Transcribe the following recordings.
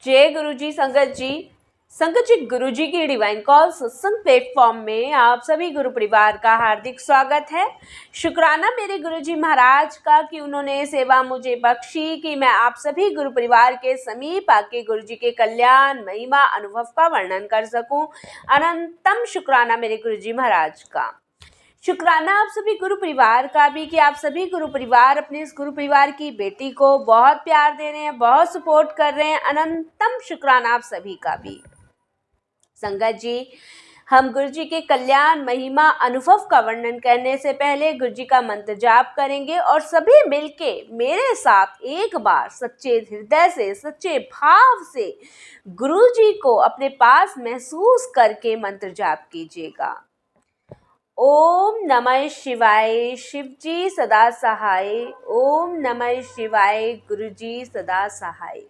जय गुरु जी। संगत जी गुरु जी की डिवाइन कॉल सत्संग प्लेटफॉर्म में आप सभी गुरु परिवार का हार्दिक स्वागत है। शुक्राना मेरे गुरु जी महाराज का कि उन्होंने सेवा मुझे बख्शी कि मैं आप सभी गुरु परिवार के समीप आके गुरु जी के कल्याण महिमा अनुभव का वर्णन कर सकूं। अनंतम शुक्राना मेरे गुरु जी महाराज का। शुक्राना आप सभी गुरु परिवार का भी कि आप सभी गुरु परिवार अपने इस गुरु परिवार की बेटी को बहुत प्यार दे रहे हैं, बहुत सपोर्ट कर रहे हैं। अनंतम शुक्राना आप सभी का भी। संगत जी, हम गुरु जी के कल्याण महिमा अनुभव का वर्णन करने से पहले गुरु जी का मंत्र जाप करेंगे और सभी मिलके मेरे साथ एक बार सच्चे हृदय से, सच्चे भाव से गुरु जी को अपने पास महसूस करके मंत्र जाप कीजिएगा। ओम नमः शिवाय, शिव जी सदा सहाय। ओम नमः शिवाय, गुरु जी सदा सहाय।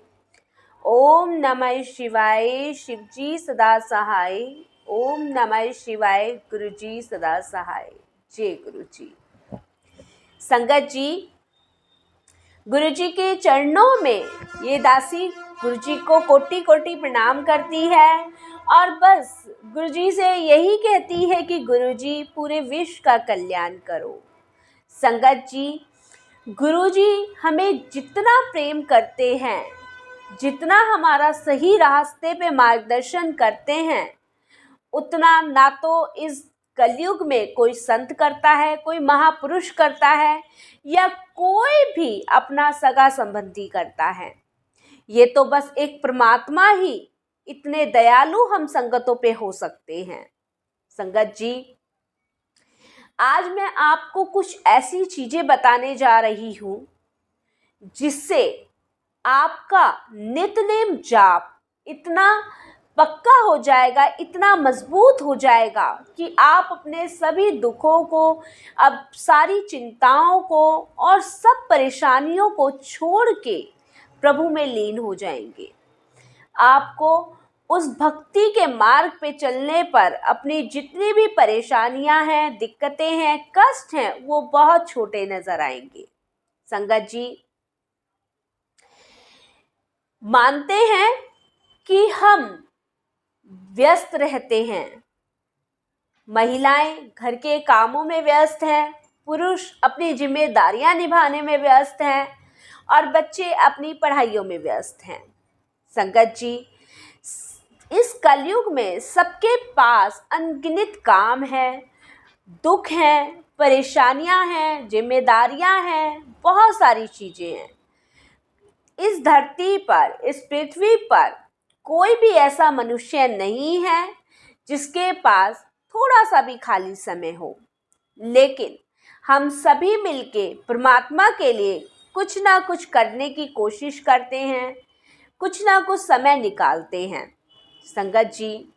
ओम नमः शिवाय, शिव जी सदा सहाय। ओम नमः शिवाय, गुरु जी सदा सहाय। जय गुरु जी। संगत जी, गुरु जी के चरणों में ये दासी गुरु जी को कोटि कोटि प्रणाम करती है और बस गुरु जी से यही कहती है कि गुरु जी पूरे विश्व का कल्याण करो। संगत जी, गुरु जी हमें जितना प्रेम करते हैं, जितना हमारा सही रास्ते पे मार्गदर्शन करते हैं, उतना ना तो इस कलयुग में कोई संत करता है, कोई महापुरुष करता है या कोई भी अपना सगा संबंधी करता है। ये तो बस एक परमात्मा ही इतने दयालु हम संगतों पे हो सकते हैं। संगत जी, आज मैं आपको कुछ ऐसी चीजें बताने जा रही हूं जिससे आपका नित्यनेम जाप इतना पक्का हो जाएगा, इतना मजबूत हो जाएगा कि आप अपने सभी दुखों को, अब सारी चिंताओं को और सब परेशानियों को छोड़ के प्रभु में लीन हो जाएंगे। आपको उस भक्ति के मार्ग पे चलने पर अपनी जितनी भी परेशानियां हैं, दिक्कतें हैं, कष्ट हैं, वो बहुत छोटे नजर आएंगे। संगत जी, मानते हैं कि हम व्यस्त रहते हैं, महिलाएं घर के कामों में व्यस्त हैं, पुरुष अपनी जिम्मेदारियां निभाने में व्यस्त हैं और बच्चे अपनी पढ़ाइयों में व्यस्त हैं। संगत जी, इस कलयुग में सबके पास अनगिनत काम है, दुख हैं, परेशानियां हैं, जिम्मेदारियां हैं, बहुत सारी चीजें हैं। इस धरती पर, इस पृथ्वी पर कोई भी ऐसा मनुष्य नहीं है जिसके पास थोड़ा सा भी खाली समय हो, लेकिन हम सभी मिलके परमात्मा के लिए कुछ ना कुछ करने की कोशिश करते हैं, कुछ ना कुछ समय निकालते हैं। संगत जी,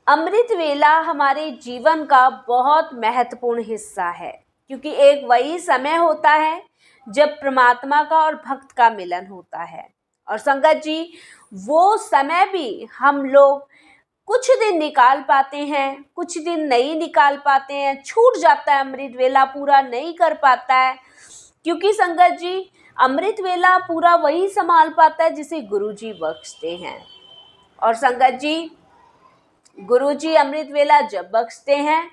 अमृत वेला हमारे जीवन का बहुत महत्वपूर्ण हिस्सा है, क्योंकि एक वही समय होता है जब परमात्मा का और भक्त का मिलन होता है। और संगत जी, वो समय भी हम लोग कुछ दिन निकाल पाते हैं, कुछ दिन नहीं निकाल पाते हैं, छूट जाता है, अमृत वेला पूरा नहीं कर पाता है। क्योंकि संगत जी, अमृत वेला पूरा वही संभाल पाता है जिसे गुरु जी बख्शते हैं। और संगत जी, गुरु जी अमृत वेला जब बख्शते हैं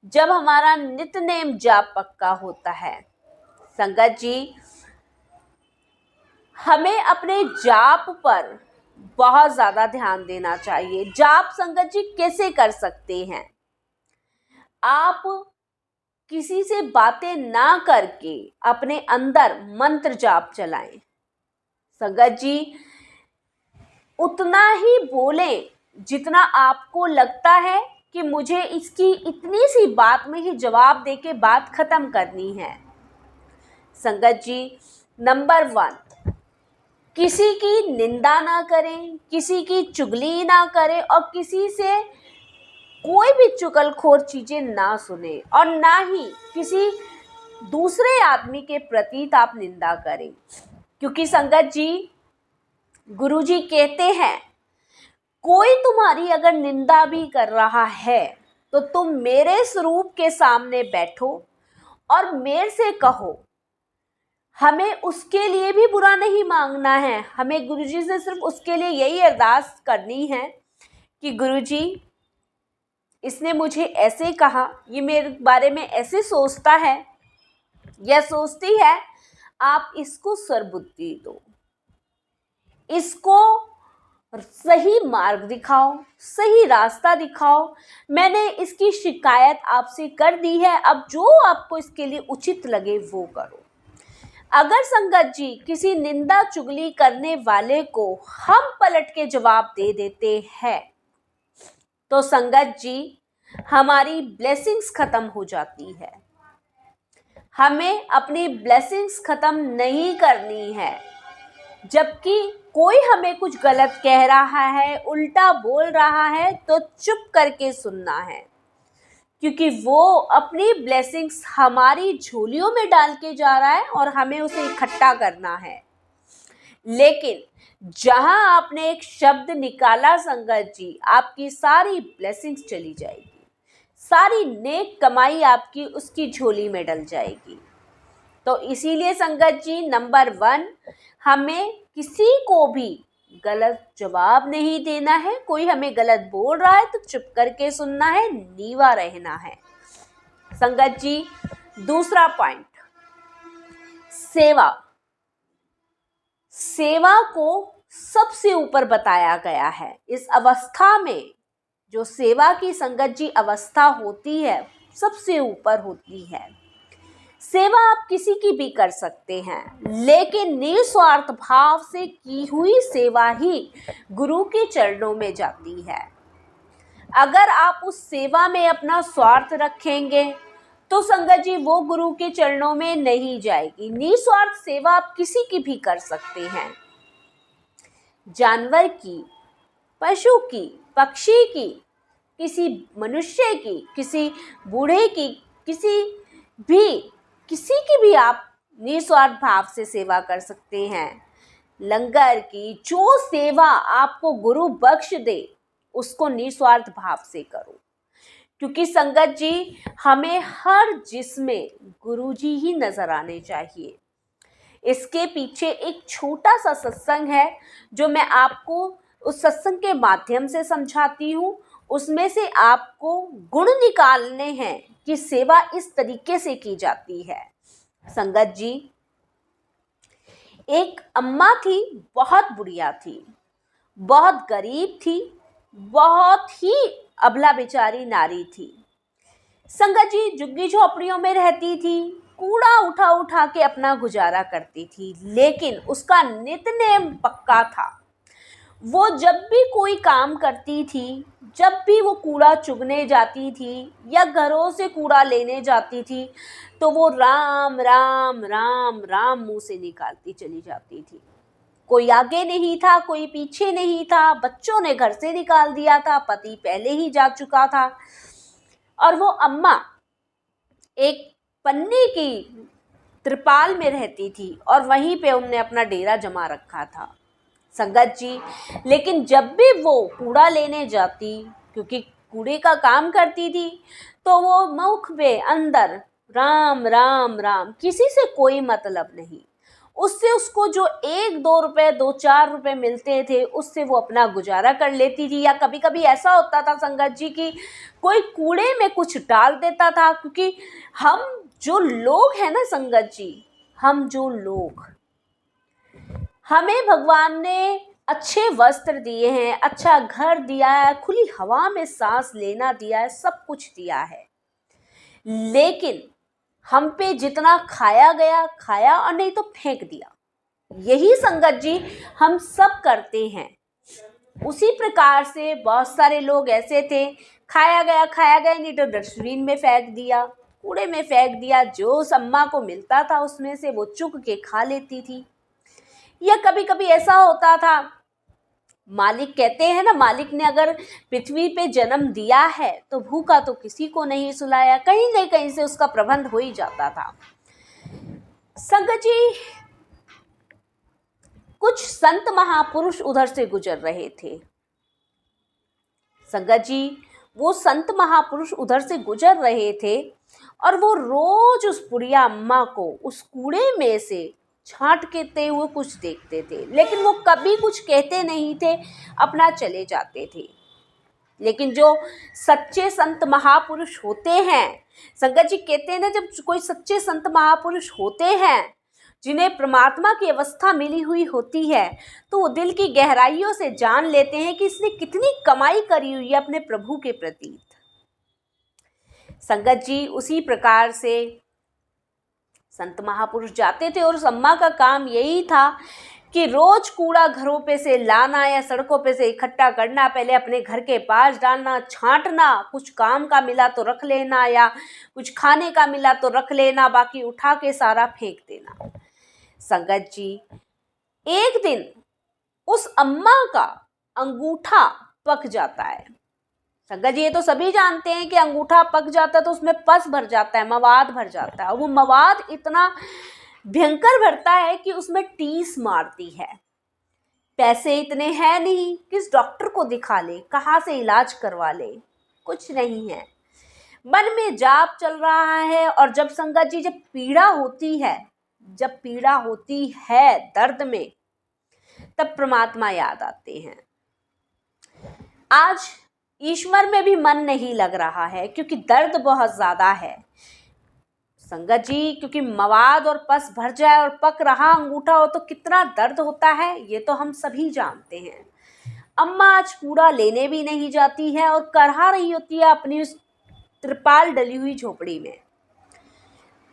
जब हमारा नित्यनेम जाप पक्का होता है। संगत जी, हमें अपने जाप पर बहुत ज्यादा ध्यान देना चाहिए। जाप संगत जी कैसे कर सकते हैं? आप किसी से बातें ना करके अपने अंदर मंत्र जाप चलाएं। संगत जी, उतना ही बोलें जितना आपको लगता है कि मुझे इसकी इतनी सी बात में ही जवाब देके बात खत्म करनी है। संगत जी, नंबर 1, किसी की निंदा ना करें, किसी की चुगली ना करें और किसी से कोई भी चुगलखोर चीजें ना सुने और ना ही किसी दूसरे आदमी के प्रति आप निंदा करें। क्योंकि संगत जी, गुरु जी कहते हैं, कोई तुम्हारी अगर निंदा भी कर रहा है तो तुम मेरे स्वरूप के सामने बैठो और मेरे से कहो, हमें उसके लिए भी बुरा नहीं मांगना है। हमें गुरुजी से सिर्फ उसके लिए यही अरदास करनी है कि गुरुजी, इसने मुझे ऐसे कहा, ये मेरे बारे में ऐसे सोचता है या सोचती है, आप इसको सद्बुद्धि दो, इसको सही मार्ग दिखाओ, सही रास्ता दिखाओ। मैंने इसकी शिकायत आपसे कर दी है, अब जो आपको इसके लिए उचित लगे वो करो। अगर संगत जी किसी निंदा चुगली करने वाले को हम पलट के जवाब दे देते हैं तो संगत जी हमारी ब्लेसिंग्स खत्म हो जाती है। हमें अपनी ब्लेसिंग्स खत्म नहीं करनी है। जबकि कोई हमें कुछ गलत कह रहा है, उल्टा बोल रहा है, तो चुप करके सुनना है, क्योंकि वो अपनी ब्लेसिंग्स हमारी झोलियों में डाल के जा रहा है और हमें उसे इकट्ठा करना है। लेकिन जहां आपने एक शब्द निकाला संगत जी, आपकी सारी ब्लेसिंग्स चली जाएगी, सारी नेक कमाई आपकी उसकी झोली में डल जाएगी। तो इसीलिए संगत जी, नंबर 1, हमें किसी को भी गलत जवाब नहीं देना है। कोई हमें गलत बोल रहा है तो चुप करके सुनना है, नीवा रहना है। संगत जी, दूसरा पॉइंट, सेवा। सेवा को सबसे ऊपर बताया गया है। इस अवस्था में जो सेवा की संगत जी अवस्था होती है, सबसे ऊपर होती है। सेवा आप किसी की भी कर सकते हैं, लेकिन निस्वार्थ भाव से की हुई सेवा ही गुरु के चरणों में जाती है। अगर आप उस सेवा में अपना स्वार्थ रखेंगे तो संगत जी वो गुरु के चरणों में नहीं जाएगी। निस्वार्थ सेवा आप किसी की भी कर सकते हैं, जानवर की, पशु की, पक्षी की, किसी मनुष्य की, किसी बूढ़े की, किसी की भी आप निस्वार्थ भाव से सेवा कर सकते हैं। लंगर की जो सेवा आपको गुरु बख्श दे उसको निस्वार्थ भाव से करो, क्योंकि संगत जी हमें हर जिसमें गुरु जी ही नजर आने चाहिए। इसके पीछे एक छोटा सा सत्संग है जो मैं आपको उस सत्संग के माध्यम से समझाती हूँ। उसमें से आपको गुण निकालने हैं कि सेवा इस तरीके से की जाती है। संगत जी, एक अम्मा थी, बहुत बुढ़िया थी, बहुत गरीब थी, बहुत ही अबला बेचारी नारी थी। संगत जी झुग्गी झोपड़ियों में रहती थी, कूड़ा उठा उठा के अपना गुजारा करती थी, लेकिन उसका नित्यनेम पक्का था। वो जब भी कोई काम करती थी, जब भी वो कूड़ा चुगने जाती थी या घरों से कूड़ा लेने जाती थी, तो वो राम राम राम राम मुंह से निकालती चली जाती थी। कोई आगे नहीं था, कोई पीछे नहीं था, बच्चों ने घर से निकाल दिया था, पति पहले ही जा चुका था, और वो अम्मा एक पन्नी की त्रिपाल में रहती थी और वहीं पे उनने अपना डेरा जमा रखा था। संगत जी, लेकिन जब भी वो कूड़ा लेने जाती, क्योंकि कूड़े का काम करती थी, तो वो मुख पे अंदर राम राम राम, किसी से कोई मतलब नहीं। उससे उसको जो 1-2 रुपए, 2-4 रुपए मिलते थे, उससे वो अपना गुजारा कर लेती थी। या कभी कभी ऐसा होता था संगत जी कि कोई कूड़े में कुछ डाल देता था, क्योंकि हम जो लोग हैं ना संगत जी, हम जो लोग, हमें भगवान ने अच्छे वस्त्र दिए हैं, अच्छा घर दिया है, खुली हवा में सांस लेना दिया है, सब कुछ दिया है, लेकिन हम पे जितना खाया गया खाया और नहीं तो फेंक दिया। यही संगत जी हम सब करते हैं। उसी प्रकार से बहुत सारे लोग ऐसे थे, खाया गया नहीं तो डस्टबिन में फेंक दिया, कूड़े में फेंक दिया। जो सम्मा को मिलता था उसमें से वो चुग के खा लेती थी। या कभी कभी ऐसा होता था, मालिक कहते हैं ना, मालिक ने अगर पृथ्वी पे जन्म दिया है तो भूखा तो किसी को नहीं सुलाया, कहीं न कहीं से उसका प्रबंध हो ही जाता था। संगत जी, कुछ संत महापुरुष उधर से गुजर रहे थे। संगत जी, वो संत महापुरुष उधर से गुजर रहे थे और वो रोज उस बुढ़िया अम्मा को उस कूड़े में से छांटते हुए कुछ देखते थे, लेकिन वो कभी कुछ कहते नहीं थे, अपना चले जाते थे। लेकिन जो सच्चे संत महापुरुष होते हैं, संगत जी कहते हैं ना, जब कोई सच्चे संत महापुरुष होते हैं जिन्हें परमात्मा की अवस्था मिली हुई होती है, तो वो दिल की गहराइयों से जान लेते हैं कि इसने कितनी कमाई करी हुई है अपने प्रभु के प्रति। संगत जी उसी प्रकार से संत महापुरुष जाते थे और उस अम्मा का काम यही था कि रोज कूड़ा घरों पे से लाना या सड़कों पे से इकट्ठा करना, पहले अपने घर के पास डालना, छांटना, कुछ काम का मिला तो रख लेना या कुछ खाने का मिला तो रख लेना, बाकी उठा के सारा फेंक देना। संगत जी एक दिन उस अम्मा का अंगूठा पक जाता है। संगत जी ये तो सभी जानते हैं कि अंगूठा पक जाता है तो उसमें पस भर जाता है, मवाद भर जाता है। वो मवाद इतना भयंकर भरता है कि उसमें टीस मारती है। पैसे इतने हैं नहीं, किस डॉक्टर को दिखा ले, कहाँ से इलाज करवा ले, कुछ नहीं है। मन में जाप चल रहा है। और जब संगत जी जब पीड़ा होती है दर्द में, तब परमात्मा याद आते हैं। आज ईश्वर में भी मन नहीं लग रहा है क्योंकि दर्द बहुत ज़्यादा है। संगत जी क्योंकि मवाद और पस भर जाए और पक रहा अंगूठा हो तो कितना दर्द होता है, ये तो हम सभी जानते हैं। अम्मा आज कूड़ा लेने भी नहीं जाती है और करहा रही होती है अपनी उस त्रिपाल डली हुई झोपड़ी में।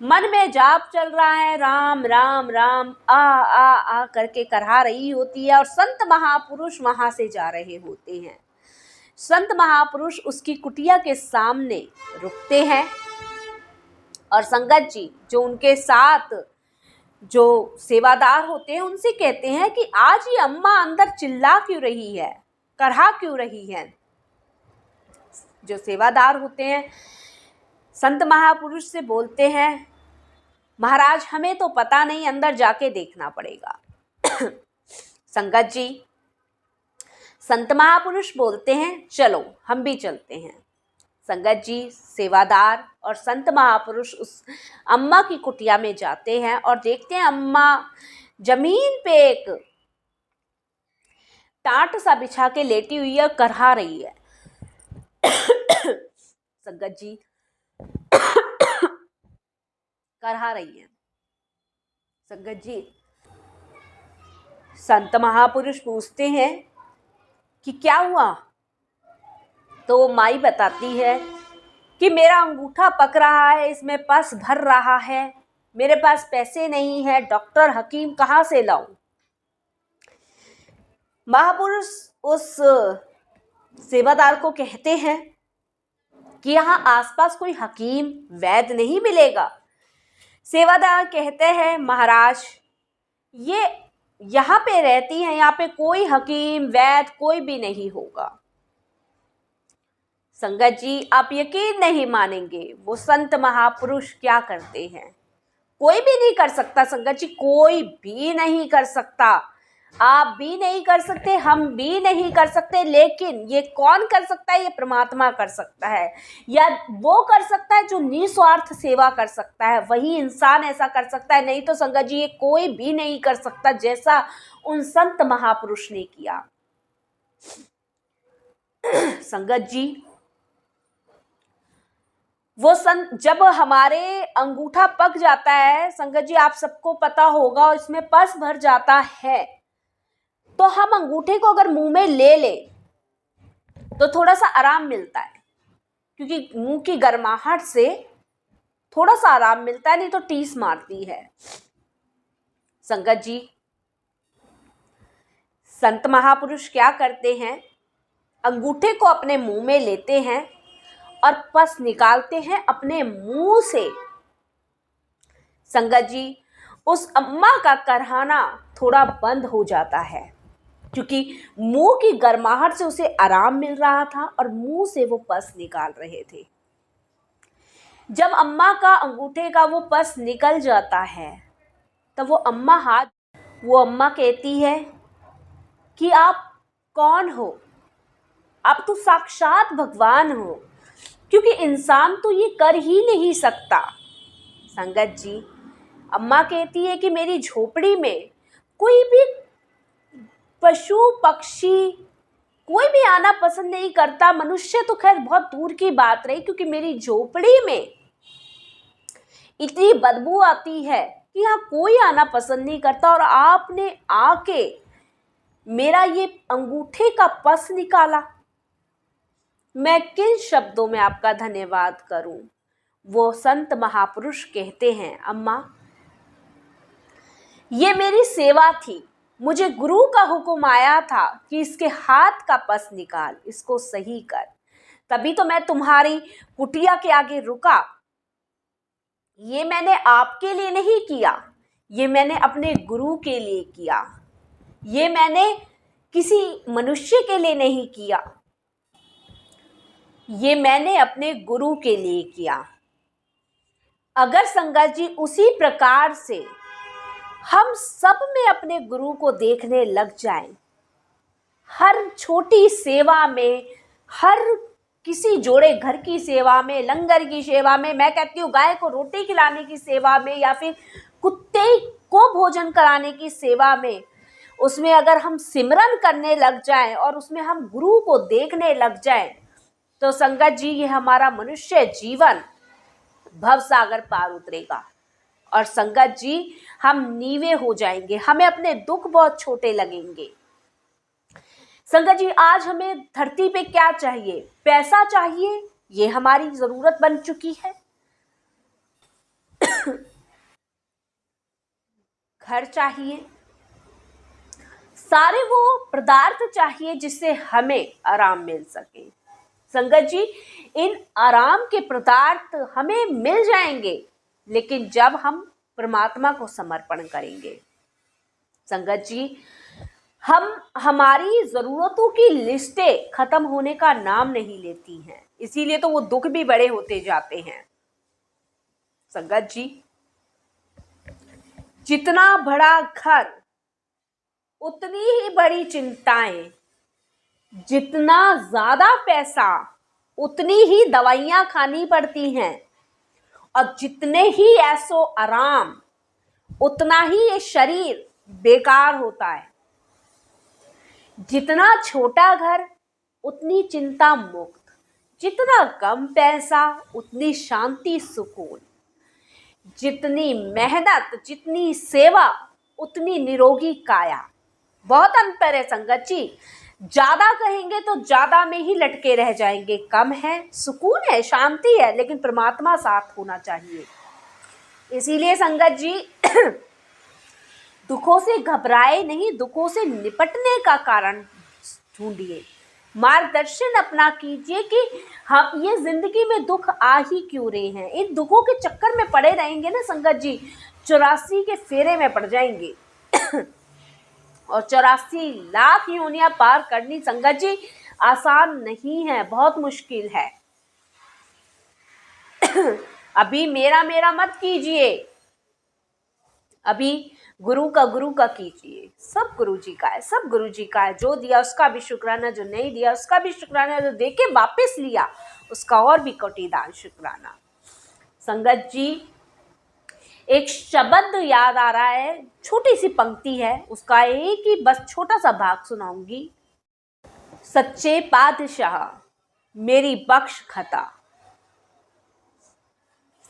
मन में जाप चल रहा है, राम राम राम आ करके करहा रही होती है। और संत महापुरुष वहाँ से जा रहे होते हैं। संत महापुरुष उसकी कुटिया के सामने रुकते हैं और संगत जी जो उनके साथ जो सेवादार होते हैं उनसे कहते हैं कि आज ये अम्मा अंदर चिल्ला क्यों रही है, करहा क्यों रही है। जो सेवादार होते हैं संत महापुरुष से बोलते हैं, महाराज हमें तो पता नहीं, अंदर जाके देखना पड़ेगा। संगत जी संत महापुरुष बोलते हैं चलो हम भी चलते हैं। संगत जी सेवादार और संत महापुरुष उस अम्मा की कुटिया में जाते हैं और देखते हैं अम्मा जमीन पे एक टाट सा बिछा के लेटी हुई है और करहा रही है। संगत जी करहा रही है। संगत जी संत महापुरुष पूछते हैं कि क्या हुआ, तो माई बताती है कि मेरा अंगूठा पक रहा है, इसमें पस भर रहा है, मेरे पास पैसे नहीं है, डॉक्टर हकीम कहाँ से लाऊं। महापुरुष उस सेवादार को कहते हैं कि यहाँ आसपास कोई हकीम वैद्य नहीं मिलेगा। सेवादार कहते हैं महाराज ये यहाँ पे रहती हैं, यहाँ पे कोई हकीम वैद्य कोई भी नहीं होगा। संगत जी आप यकीन नहीं मानेंगे वो संत महापुरुष क्या करते हैं। कोई भी नहीं कर सकता संगत जी, कोई भी नहीं कर सकता, आप भी नहीं कर सकते, हम भी नहीं कर सकते। लेकिन ये कौन कर सकता है, ये परमात्मा कर सकता है, या वो कर सकता है जो निस्वार्थ सेवा कर सकता है, वही इंसान ऐसा कर सकता है। नहीं तो संगत जी ये कोई भी नहीं कर सकता जैसा उन संत महापुरुष ने किया। संगत जी वो जब हमारे अंगूठा पक जाता है संगत जी, आप सबको पता होगा, और इसमें पस भर जाता है, तो हम अंगूठे को अगर मुंह में ले ले तो थोड़ा सा आराम मिलता है, क्योंकि मुंह की गर्माहट से थोड़ा सा आराम मिलता है, नहीं तो टीस मारती है। संगत जी संत महापुरुष क्या करते हैं, अंगूठे को अपने मुंह में लेते हैं और पस निकालते हैं अपने मुंह से। संगत जी उस अम्मा का करहाना थोड़ा बंद हो जाता है, क्योंकि मुंह की गर्माहट से उसे आराम मिल रहा था और मुंह से वो पस निकाल रहे थे। जब अम्मा का अंगूठे का वो पस निकल जाता है तब वो अम्मा कहती है कि आप कौन हो, आप तो साक्षात भगवान हो, क्योंकि इंसान तो ये कर ही नहीं सकता। संगत जी अम्मा कहती है कि मेरी झोपड़ी में कोई भी पशु पक्षी कोई भी आना पसंद नहीं करता। मनुष्य तो खैर बहुत दूर की बात रही, क्योंकि मेरी झोपड़ी में इतनी बदबू आती है कि यहाँ कोई आना पसंद नहीं करता, और आपने आके मेरा ये अंगूठे का पस निकाला। मैं किन शब्दों में आपका धन्यवाद करूं। वो संत महापुरुष कहते हैं, अम्मा ये मेरी सेवा थी, मुझे गुरु का हुक्म आया था कि इसके हाथ का पस निकाल, इसको सही कर, तभी तो मैं तुम्हारी कुटिया के आगे रुका। ये मैंने आपके लिए नहीं किया, ये मैंने अपने गुरु के लिए किया, ये मैंने किसी मनुष्य के लिए नहीं किया, ये मैंने अपने गुरु के लिए किया। अगर संगत जी उसी प्रकार से हम सब में अपने गुरु को देखने लग जाएं, हर छोटी सेवा में, हर किसी जोड़े घर की सेवा में, लंगर की सेवा में, मैं कहती हूँ गाय को रोटी खिलाने की सेवा में, या फिर कुत्ते को भोजन कराने की सेवा में, उसमें अगर हम सिमरन करने लग जाएं और उसमें हम गुरु को देखने लग जाएं, तो संगत जी ये हमारा मनुष्य जीवन भवसागर पार उतरेगा। और संगत जी हम नीवे हो जाएंगे, हमें अपने दुख बहुत छोटे लगेंगे। संगत जी आज हमें धरती पे क्या चाहिए? पैसा चाहिए, ये हमारी जरूरत बन चुकी है। घर चाहिए, सारे वो पदार्थ चाहिए जिससे हमें आराम मिल सके। संगत जी इन आराम के पदार्थ हमें मिल जाएंगे, लेकिन जब हम परमात्मा को समर्पण करेंगे। संगत जी हम हमारी ज़रूरतों की लिस्टें ख़त्म होने का नाम नहीं लेती हैं, इसीलिए तो वो दुख भी बड़े होते जाते हैं। संगत जी जितना बड़ा घर उतनी ही बड़ी चिंताएं, जितना ज़्यादा पैसा उतनी ही दवाइयाँ खानी पड़ती हैं, और जितने ही ऐसो आराम उतना ही ये शरीर बेकार होता है। जितना छोटा घर उतनी चिंता मुक्त, जितना कम पैसा उतनी शांति सुकून, जितनी मेहनत जितनी सेवा उतनी निरोगी काया। बहुत अंतर है संगत जी। ज़्यादा कहेंगे तो ज़्यादा में ही लटके रह जाएंगे। कम है, सुकून है, शांति है, लेकिन परमात्मा साथ होना चाहिए। इसीलिए संगत जी दुखों से घबराए नहीं, दुखों से निपटने का कारण ढूंढिए, मार्गदर्शन अपना कीजिए कि हम ये जिंदगी में दुख आ ही क्यों रहे हैं। इन दुखों के चक्कर में पड़े रहेंगे ना संगत जी, 84 के फेरे में पड़ जाएंगे। और 84 लाख योनियां पार करनी संगत जी आसान नहीं है, बहुत मुश्किल है। अभी मेरा मेरा मत कीजिए, अभी गुरु का कीजिए। सब गुरु जी का है, सब गुरु जी का है। जो दिया उसका भी शुक्राना, जो नहीं दिया उसका भी शुक्राना, जो दे के वापस लिया उसका और भी कोटिदान शुक्राना। संगत जी एक शब्द याद आ रहा है, छोटी सी पंक्ति है, उसका एक ही बस छोटा सा भाग सुनाऊंगी। सच्चे पातशाह मेरी बख्श खता,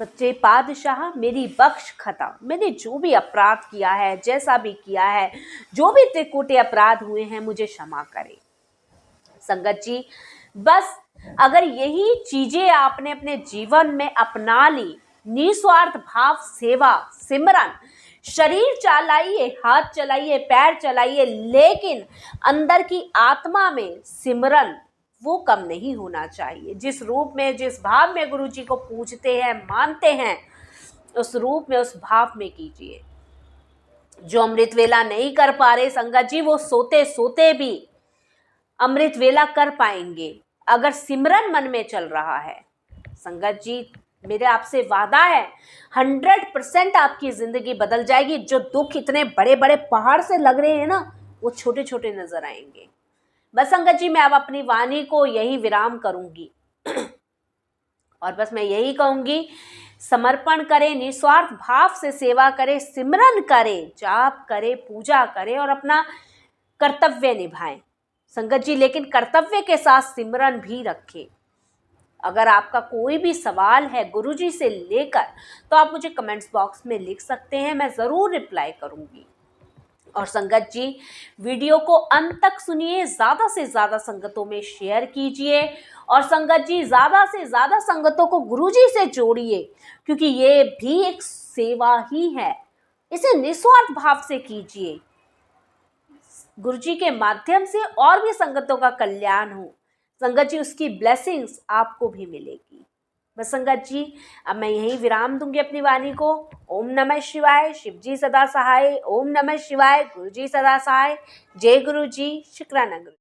सच्चे पातशाह मेरी बख्श खता। मैंने जो भी अपराध किया है, जैसा भी किया है, जो भी त्रिकुटे अपराध हुए हैं, मुझे क्षमा करें। संगत जी बस अगर यही चीजें आपने अपने जीवन में अपना ली, निस्वार्थ भाव सेवा सिमरन, शरीर चलाइए, हाथ चलाइए, पैर चलाइए, लेकिन अंदर की आत्मा में सिमरन वो कम नहीं होना चाहिए। जिस रूप में, जिस भाव में गुरु जी को पूजते हैं, मानते हैं, उस रूप में, उस भाव में कीजिए। जो अमृत वेला नहीं कर पा रहे संगत जी, वो सोते सोते भी अमृत वेला कर पाएंगे अगर सिमरन मन में चल रहा है। संगत जी मेरे आपसे वादा है, 100% आपकी जिंदगी बदल जाएगी। जो दुख इतने बड़े बड़े पहाड़ से लग रहे हैं ना, वो छोटे छोटे नजर आएंगे। बस संगत जी मैं अब अपनी वाणी को यही विराम करूंगी और बस मैं यही कहूंगी समर्पण करें, निस्वार्थ भाव से सेवा करें, सिमरन करें, जाप करें, पूजा करें और अपना कर्तव्य निभाएं संगत जी, लेकिन कर्तव्य के साथ सिमरन भी रखें। अगर आपका कोई भी सवाल है गुरुजी से लेकर तो आप मुझे कमेंट्स बॉक्स में लिख सकते हैं, मैं ज़रूर रिप्लाई करूंगी। और संगत जी, वीडियो को अंत तक सुनिए, ज़्यादा से ज़्यादा संगतों में शेयर कीजिए और संगत जी ज़्यादा से ज़्यादा संगतों को गुरुजी से जोड़िए, क्योंकि ये भी एक सेवा ही है। इसे निस्वार्थ भाव से कीजिए, गुरुजी के माध्यम से और भी संगतों का कल्याण हो। संगत जी, उसकी ब्लेसिंग्स आपको भी मिलेगी। बस संगत जी, अब मैं यहीं विराम दूंगी अपनी वाणी को। ओम नमः शिवाय, शिव जी सदा सहाय। ओम नमः शिवाय, गुरु जी सदा सहाय। जय गुरु जी, शुक्राना गुरु।